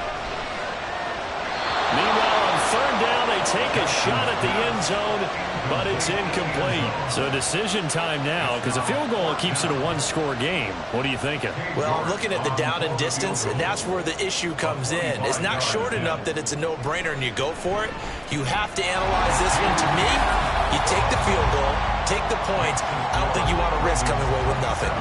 Meanwhile, on 3rd down, they take a shot at the end zone, but it's incomplete. So decision time now because a field goal keeps it a one-score game. What are you thinking? Well, I'm looking at the down and distance, and that's where the issue comes in. It's not short enough that it's a no-brainer and you go for it. You have to analyze this one. To me, you take the field goal, take the points. I don't think you want to risk coming away with nothing.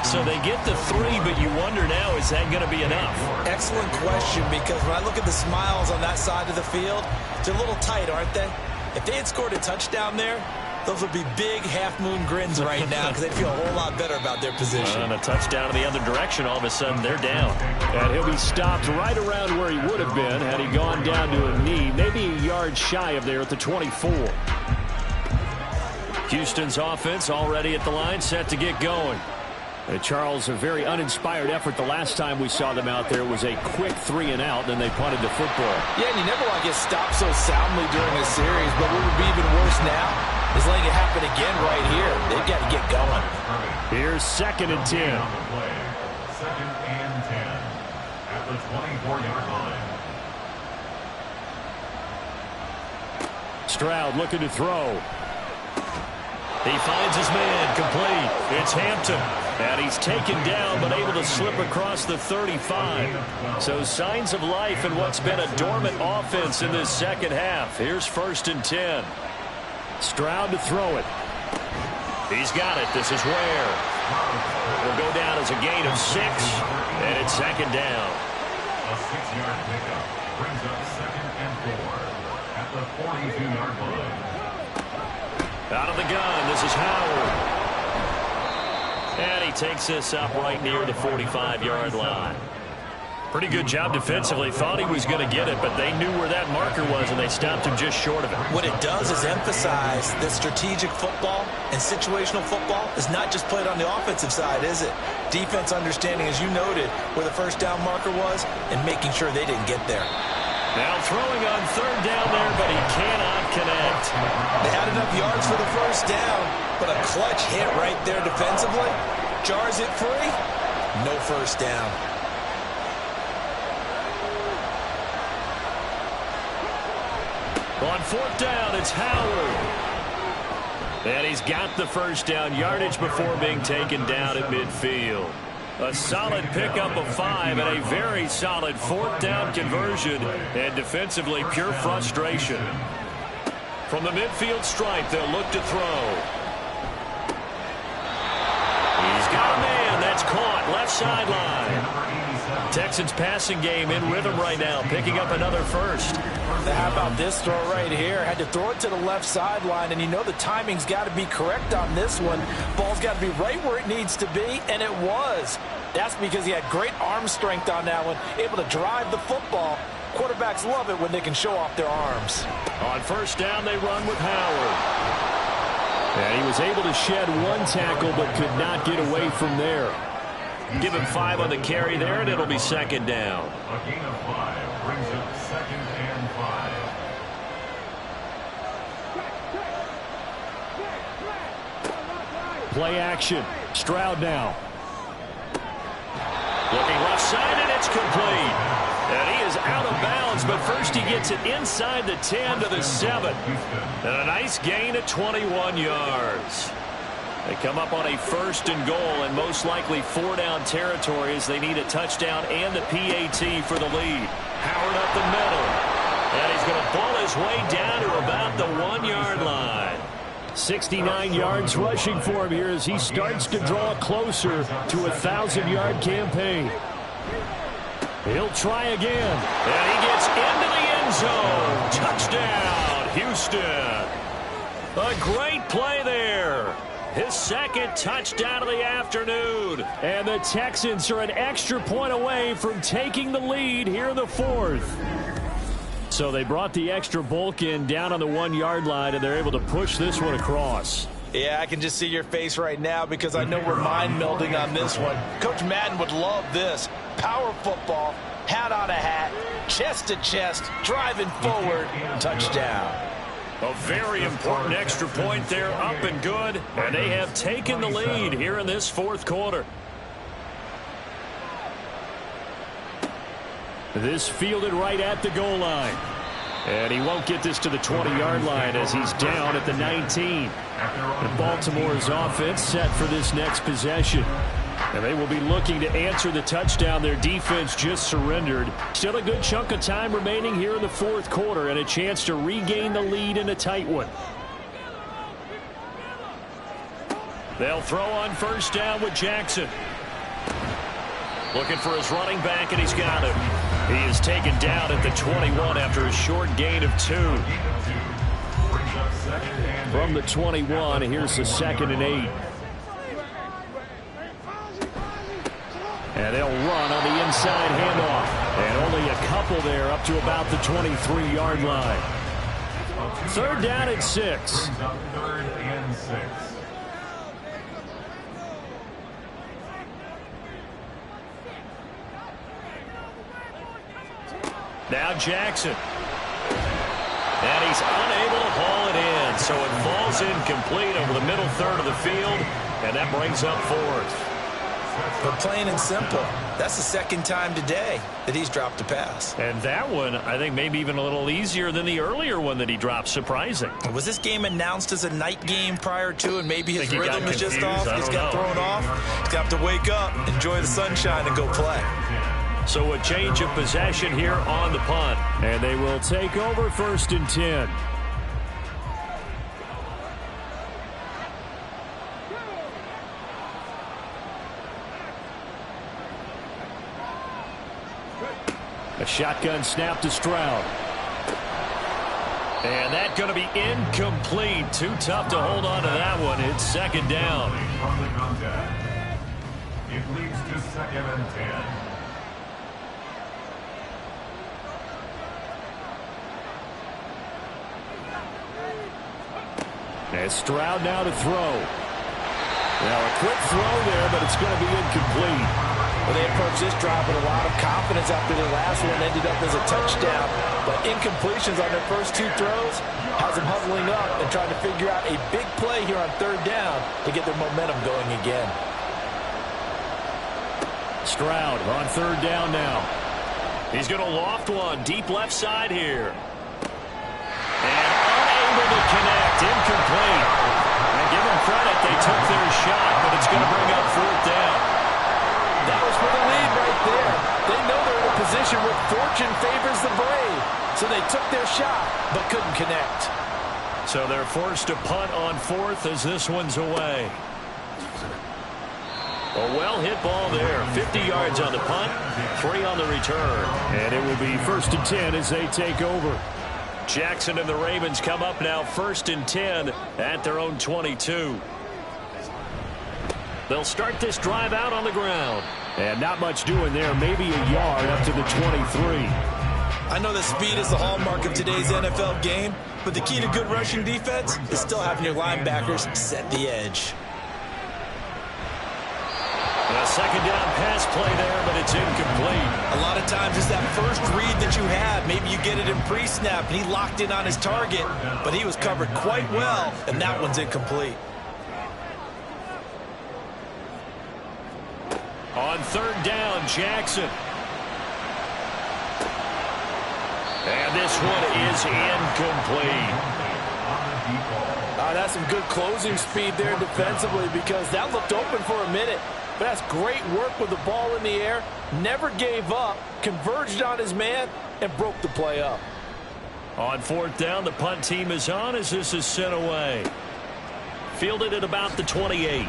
So they get the 3, but you wonder now, is that going to be enough? Excellent question, because when I look at the smiles on that side of the field, they're a little tight, aren't they? If they had scored a touchdown there, those would be big half-moon grins right now because they'd feel a whole lot better about their position. And a touchdown in the other direction, all of a sudden they're down. And he'll be stopped right around where he would have been had he gone down to a knee, maybe a yard shy of there at the 24. Houston's offense already at the line, set to get going. Charles, a very uninspired effort the last time we saw them out there. It was a quick 3 and out, and then they punted the football. Yeah, and you never want to get stopped so soundly during a series, but what would be even worse now is letting it happen again right here. They've got to get going. Here's 2nd and 10. 2nd and 10 at the 24-yard line. Stroud looking to throw. He finds his man, complete. It's Hampton. And he's taken down, but able to slip across the 35. So signs of life in what's been a dormant offense in this second half. Here's 1st and 10. Stroud to throw it. He's got it. This is Ware. Will go down as a gain of 6, and it's 2nd down. A 6-yard pickup brings up 2nd and 4 at the 42-yard line. Out of the gun, this is Howard. And he takes this up right near the 45-yard line. Pretty good job defensively. Thought he was going to get it, but they knew where that marker was, and they stopped him just short of it. What it does is emphasize that strategic football and situational football is not just played on the offensive side, is it? Defense understanding, as you noted, where the 1st down marker was and making sure they didn't get there. Now throwing on 3rd down there, but he cannot connect. They had enough yards for the 1st down, but a clutch hit right there defensively jars it free. No 1st down. On 4th down, it's Howard. And he's got the 1st down yardage before being taken down at midfield. A solid pickup of 5 and a very solid 4th down conversion. And defensively, pure frustration. From the midfield stripe, they'll look to throw. He's got a man. That's caught. Left sideline. Texans passing game in rhythm right now, picking up another 1st. How about this throw right here? Had to throw it to the left sideline, and you know the timing's got to be correct on this one. Ball's got to be right where it needs to be, and it was. That's because he had great arm strength on that one, able to drive the football. Quarterbacks love it when they can show off their arms. On 1st down, they run with Howard. And he was able to shed 1 tackle, but could not get away from there. Give him 5 on the carry there, and it'll be second down. A gain of 5 brings up 2nd and 5. Play action. Stroud now. Looking left side, and it's complete. And he is out of bounds, but first he gets it inside the 10 to the 7. And a nice gain of 21 yards. They come up on a 1st and goal, and most likely 4-down territory as they need a touchdown and the PAT for the lead. Howard up the middle. And he's going to pull his way down to about the 1-yard line. 69 yards rushing for him here as he starts to draw closer to a 1,000-yard campaign. He'll try again. And he gets into the end zone. Touchdown, Houston. A great play there. His 2nd touchdown of the afternoon. And the Texans are an extra point away from taking the lead here in the 4th. So they brought the extra bulk in down on the 1-yard line, and they're able to push this one across. Yeah, I can just see your face right now because I know we're mind melding on this one. Coach Madden would love this. Power football, hat on a hat, chest to chest, driving forward, touchdown. A very important extra point there, up and good. And they have taken the lead here in this 4th quarter. This fielded right at the goal line. And he won't get this to the 20-yard line as he's down at the 19. And Baltimore's offense set for this next possession. And they will be looking to answer the touchdown their defense just surrendered. Still a good chunk of time remaining here in the 4th quarter and a chance to regain the lead in a tight one. They'll throw on 1st down with Jackson. Looking for his running back, and he's got him. He is taken down at the 21 after a short gain of 2. From the 21, here's the 2nd and 8. And they'll run on the inside handoff. And only a couple there up to about the 23-yard line. 3rd down and 6. 3rd and 6. Now Jackson. And he's unable to haul it in. So it falls incomplete over the middle 3rd of the field. And that brings up 4th. But plain and simple, that's the 2nd time today that he's dropped a pass. And that one, I think, maybe even a little easier than the earlier one that he dropped. Surprising. Was this game announced as a night game prior to, and maybe his rhythm is just confused. off? He's got thrown off. He's got to wake up, enjoy the sunshine, and go play. So a change of possession here on the punt. And they will take over 1st and 10. A shotgun snap to Stroud. And that's going to be incomplete. Too tough to hold on to that one. It's 2nd down. From the contact, it leads to 2nd and 10. And Stroud now to throw. Now a quick throw there, but it's going to be incomplete. Well, they approached this drive with a lot of confidence after their last one ended up as a touchdown. But incompletions on their first 2 throws has them huddling up and trying to figure out a big play here on 3rd down to get their momentum going again. Stroud on 3rd down now. He's going to loft one deep left side here. And unable to connect. Incomplete. And give them credit, they took their shot, but it's going to bring up 4th down. That was for the lead right there. They know they're in a position where fortune favors the brave. So they took their shot, but couldn't connect. So they're forced to punt on 4th as this one's away. A well-hit ball there. 50 yards on the punt, 3 on the return. And it will be 1st and 10 as they take over. Jackson and the Ravens come up now 1st and 10 at their own 22. They'll start this drive out on the ground. And not much doing there. Maybe a yard up to the 23. I know that speed is the hallmark of today's NFL game, but the key to good rushing defense is still having your linebackers set the edge. A second down pass play there, but it's incomplete. A lot of times it's that first read that you have. Maybe you get it in pre-snap, and he locked in on his target, but he was covered quite well, and that one's incomplete. On third down, Jackson. And this one is incomplete. That's some good closing speed there defensively, because that looked open for a minute. But that's great work with the ball in the air. Never gave up, converged on his man, and broke the play up. On fourth down, the punt team is on as this is sent away. Fielded at about the 28.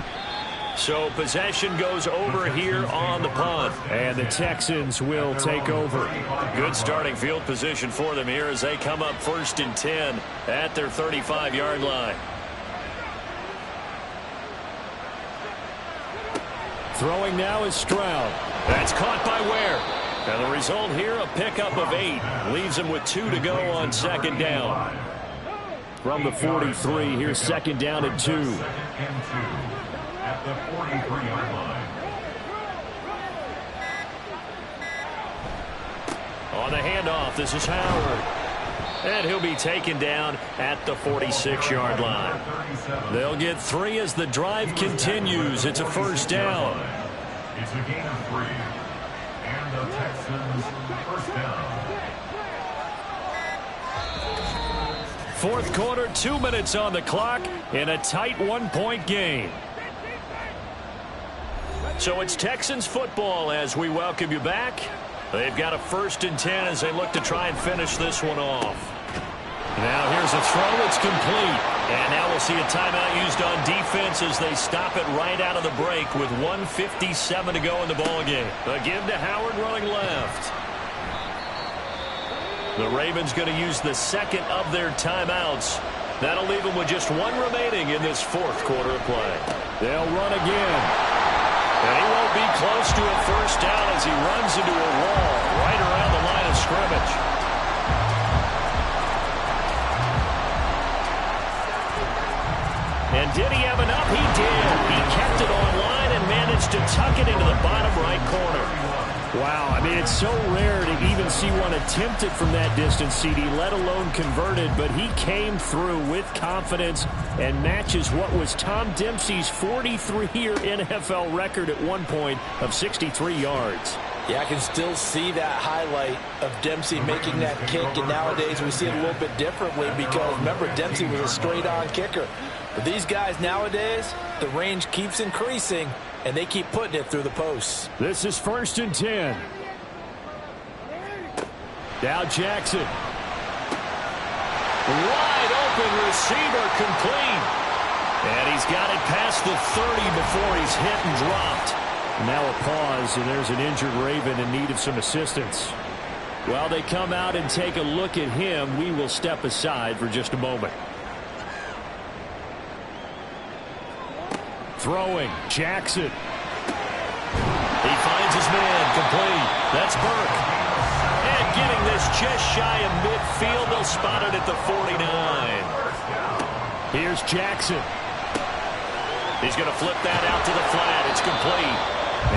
So possession goes over here on the punt. And the Texans will take over. Good starting field position for them here as they come up 1st and 10 at their 35-yard line. Throwing now is Stroud. That's caught by Ware. And the result here, a pickup of 8. Leaves him with 2 to go on second down. From the 43, here's second down and 2. At the 43-yard line. On the handoff, this is Howard. And he'll be taken down at the 46-yard line. They'll get 3 as the drive continues. It's a first down. It's a gain of 3. And the Texans first down. Fourth quarter, 2 minutes on the clock in a tight 1-point game. So it's Texans football as we welcome you back. They've got a 1st and 10 as they look to try and finish this one off. Now here's a throw. It's complete. And now we'll see a timeout used on defense as they stop it right out of the break with 1:57 to go in the ballgame. A give to Howard running left. The Ravens going to use the second of their timeouts. That'll leave them with just 1 remaining in this 4th quarter of play. They'll run again. And he won't be close to a first down as he runs into a wall right around the line of scrimmage. And did he have enough? He did. He kept it online and managed to tuck it into the bottom right corner. Wow, I mean, it's so rare to even see one attempted from that distance, CD, let alone converted, but he came through with confidence and matches what was Tom Dempsey's 43-year NFL record at one point of 63 yards. Yeah, I can still see that highlight of Dempsey making that kick, and nowadays we see it a little bit differently because, remember, Dempsey was a straight-on kicker. But these guys nowadays, the range keeps increasing, and they keep putting it through the posts. This is 1st and 10. Now Jackson. Wide open receiver complete. And he's got it past the 30 before he's hit and dropped. Now a pause, and there's an injured Raven in need of some assistance. While they come out and take a look at him, we will step aside for just a moment. Throwing, Jackson. He finds his man, complete. That's Burke. And getting this just shy of midfield, they'll spot it at the 49. Here's Jackson. He's going to flip that out to the flat. It's complete.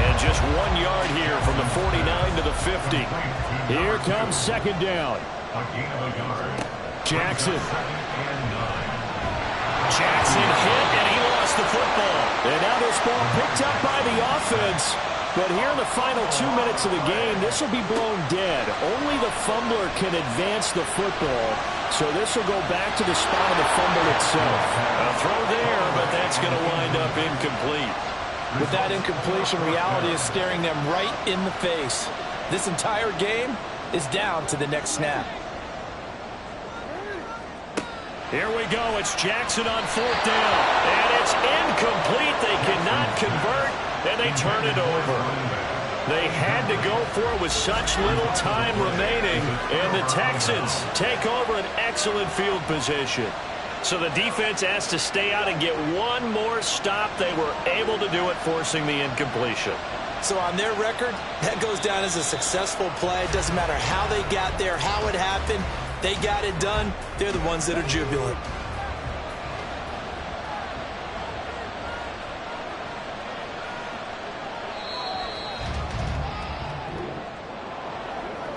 And just 1 yard here from the 49 to the 50. Here comes second down. Jackson. Jackson hit, and he lost the football. And now this ball picked up by the offense. But here in the final 2 minutes of the game, this will be blown dead. Only the fumbler can advance the football. So this will go back to the spot of the fumble itself. A throw there, but that's going to wind up incomplete. With that incompletion, reality is staring them right in the face. This entire game is down to the next snap. Here we go. It's Jackson on fourth down. And it's incomplete. They cannot convert, and they turn it over. They had to go for it with such little time remaining, and the Texans take over an excellent field position. So the defense has to stay out and get one more stop. They were able to do it, forcing the incompletion. So on their record, that goes down as a successful play. It doesn't matter how they got there, how it happened. They got it done. They're the ones that are jubilant.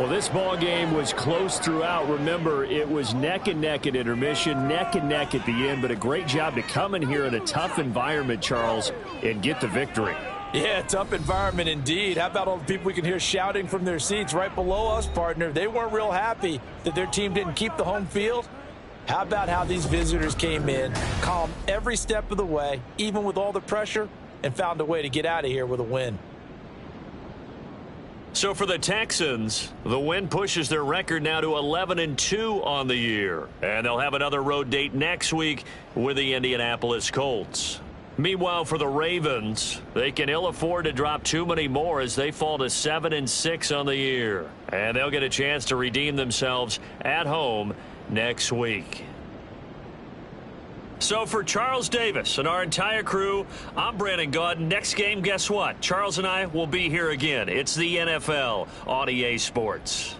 Well, this ball game was close throughout. Remember, it was neck and neck at intermission, neck and neck at the end, but a great job to come in here in a tough environment, Charles, and get the victory. Yeah, tough environment indeed. How about all the people we can hear shouting from their seats right below us, partner? They weren't real happy that their team didn't keep the home field. How about how these visitors came in, calm every step of the way, even with all the pressure, and found a way to get out of here with a win. So for the Texans, the win pushes their record now to 11-2 on the year. And they'll have another road date next week with the Indianapolis Colts. Meanwhile, for the Ravens, they can ill afford to drop too many more as they fall to 7-6 on the year. And they'll get a chance to redeem themselves at home next week. So for Charles Davis and our entire crew, I'm Brandon Gaudin. Next game, guess what? Charles and I will be here again. It's the NFL on EA Sports.